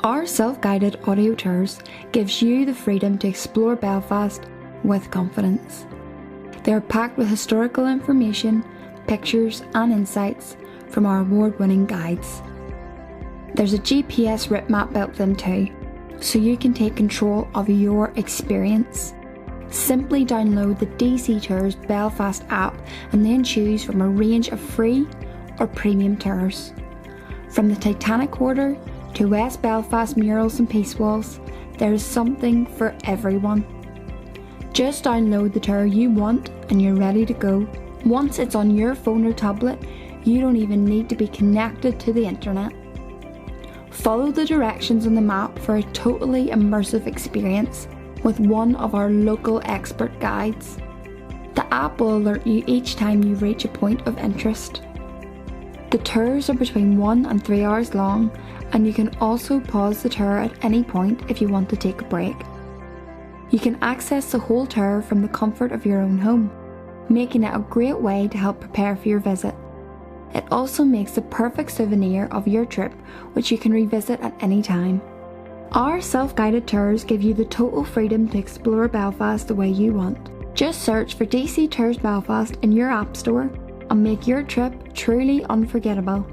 Our self-guided audio tours gives you the freedom to explore Belfast with confidence. They are packed with historical information, pictures and insights from our award-winning guides. There's a GPS route map built in too, so you can take control of your experience. Simply download the DC Tours Belfast app and then choose from a range of free or premium tours. From the Titanic Quarter to West Belfast murals and peace walls, there is something for everyone. Just download the tour you want and you're ready to go. Once it's on your phone or tablet, you don't even need to be connected to the internet. Follow the directions on the map for a totally immersive experience with one of our local expert guides. The app will alert you each time you reach a point of interest. The tours are between 1 and 3 hours long, and you can also pause the tour at any point if you want to take a break. You can access the whole tour from the comfort of your own home, making it a great way to help prepare for your visit. It also makes the perfect souvenir of your trip, which you can revisit at any time. Our self-guided tours give you the total freedom to explore Belfast the way you want. Just search for DC Tours Belfast in your app store and make your trip truly unforgettable.